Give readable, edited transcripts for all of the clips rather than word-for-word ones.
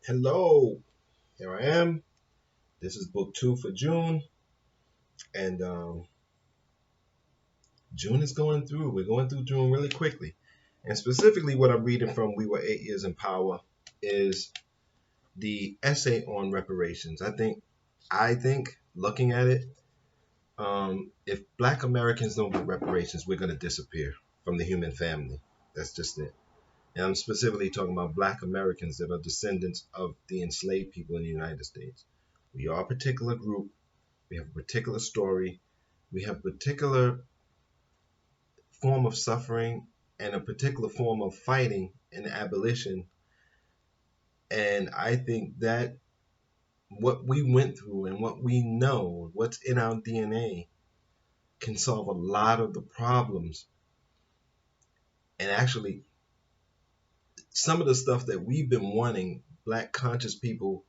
Hello, here I am. This is book 2 for June, and June is going through. We're going through June really quickly. And specifically, what I'm reading from We Were 8 Years in Power is the essay on reparations. I think, looking at it, if Black Americans don't get reparations, we're going to disappear from the human family. That's just it. And I'm specifically talking about Black Americans that are descendants of the enslaved people in the United States. We are a particular group. We have a particular story. We have a particular form of suffering and a particular form of fighting and abolition. And I think that what we went through and what we know, what's in our DNA, can solve a lot of the problems. And actually, some of the stuff that we've been wanting, Black conscious people,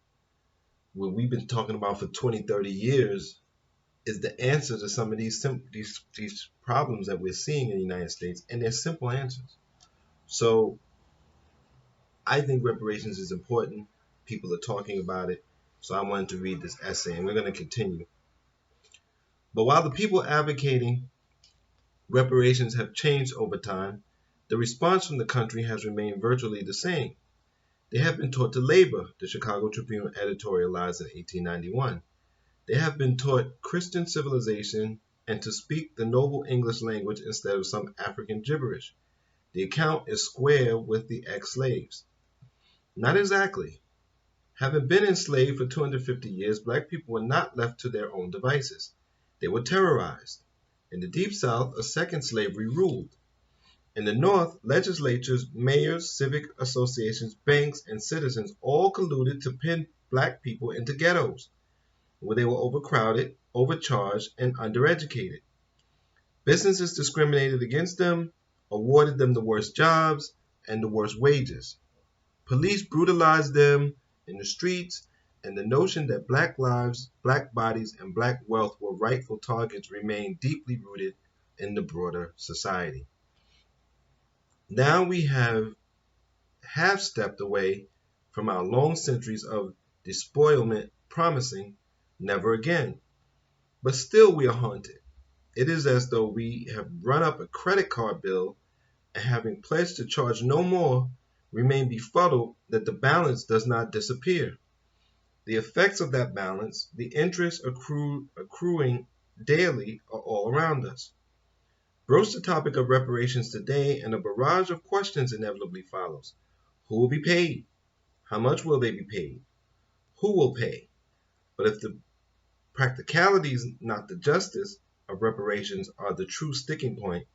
what we've been talking about for 20, 30 years, is the answer to some of these problems that we're seeing in the United States, and they're simple answers. So I think reparations is important. People are talking about it. So I wanted to read this essay, and we're going to continue. But while the people advocating reparations have changed over time, the response from the country has remained virtually the same. They have been taught to labor, the Chicago Tribune editorialized in 1891. They have been taught Christian civilization and to speak the noble English language instead of some African gibberish. The account is square with the ex-slaves. Not exactly. Having been enslaved for 250 years, Black people were not left to their own devices. They were terrorized. In the Deep South, a second slavery ruled. In the North, legislatures, mayors, civic associations, banks, and citizens all colluded to pin Black people into ghettos, where they were overcrowded, overcharged, and undereducated. Businesses discriminated against them, awarded them the worst jobs and the worst wages. Police brutalized them in the streets, and the notion that Black lives, Black bodies, and Black wealth were rightful targets remained deeply rooted in the broader society. Now we have half-stepped away from our long centuries of despoilment promising never again. But still we are haunted. It is as though we have run up a credit card bill and having pledged to charge no more, remain befuddled that the balance does not disappear. The effects of that balance, the interest accruing daily, are all around us. Broach the topic of reparations today, and a barrage of questions inevitably follows. Who will be paid? How much will they be paid? Who will pay? But if the practicalities, not the justice, of reparations are the true sticking point,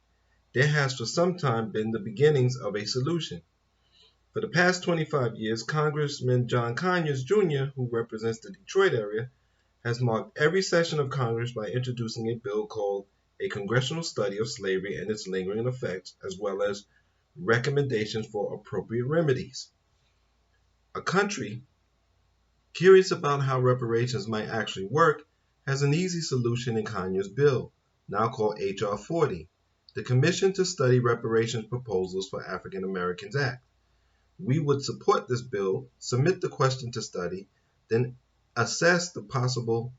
there has for some time been the beginnings of a solution. For the past 25 years, Congressman John Conyers, Jr., who represents the Detroit area, has marked every session of Congress by introducing a bill called A Congressional Study of Slavery and Its Lingering Effects, as well as recommendations for appropriate remedies. A country curious about how reparations might actually work has an easy solution in Conyers' bill, now called H.R. 40, the Commission to Study Reparations Proposals for African Americans Act. We would support this bill, submit the question to study, then assess the possible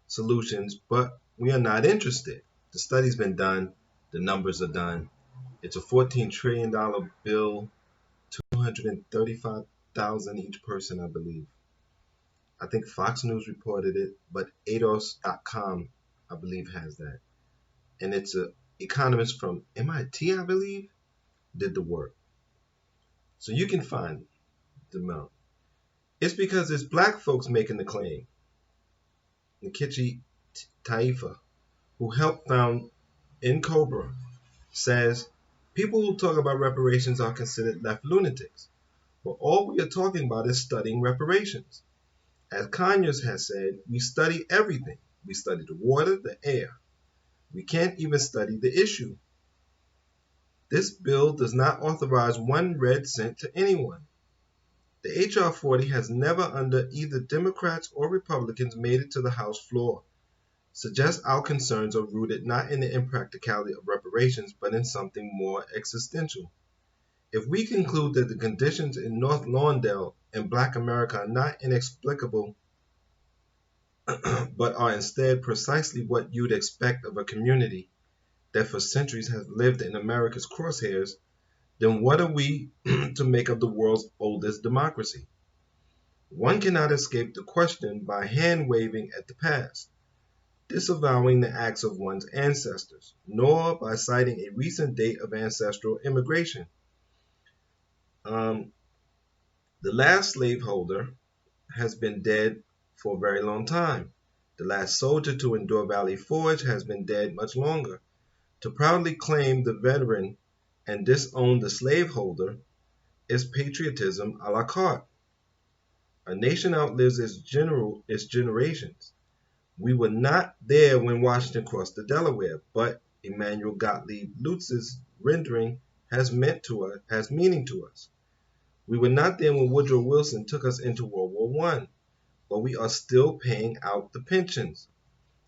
solutions, but we are not interested. The study's been done, the numbers are done. It's a $14 trillion bill, 235,000 each person, I believe. I think Fox News reported it, but ADOS.com, I believe, has that. And it's an economist from MIT, I believe, did the work. So you can find the amount. It's because it's Black folks making the claim. Nkechi Taifa, who helped found Cobra, says people who talk about reparations are considered left lunatics. But all we are talking about is studying reparations. As Conyers has said, we study everything. We study the water, the air. We can't even study the issue. This bill does not authorize 1 red cent to anyone. The H.R. 40 has never under either Democrats or Republicans made it to the House floor. Suggests our concerns are rooted not in the impracticality of reparations, but in something more existential. If we conclude that the conditions in North Lawndale in Black America are not inexplicable, but are instead precisely what you'd expect of a community that for centuries has lived in America's crosshairs, then what are we to make of the world's oldest democracy? One cannot escape the question by hand waving at the past, disavowing the acts of one's ancestors, nor by citing a recent date of ancestral immigration. Um, the last slaveholder has been dead for a very long time. The last soldier to endure Valley Forge has been dead much longer. To proudly claim the veteran and disown the slaveholder is patriotism a la carte. A nation outlives its generations. We were not there when Washington crossed the Delaware, but Emmanuel Gottlieb Lutz's rendering has meaning to us. We were not there when Woodrow Wilson took us into World War I, but we are still paying out the pensions.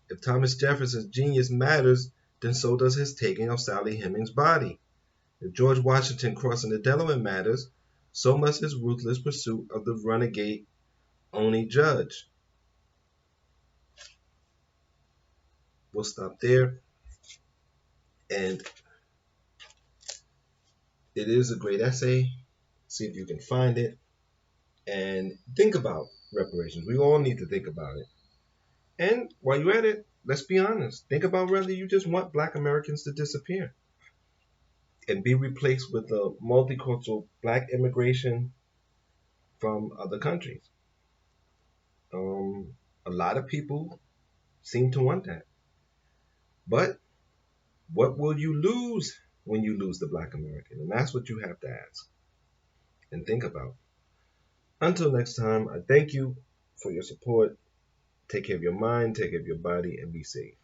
If Thomas Jefferson's genius matters, then so does his taking of Sally Hemings' body. If George Washington crossing the Delaware matters, so must his ruthless pursuit of the renegade Oney Judge. We'll stop there. And it is a great essay. See if you can find it. And think about reparations. We all need to think about it. And while you're at it, let's be honest. Think about whether you just want Black Americans to disappear and be replaced with a multicultural Black immigration from other countries. A lot of people seem to want that. But what will you lose when you lose the Black American? And that's what you have to ask and think about. Until next time, I thank you for your support. Take care of your mind, take care of your body, and be safe.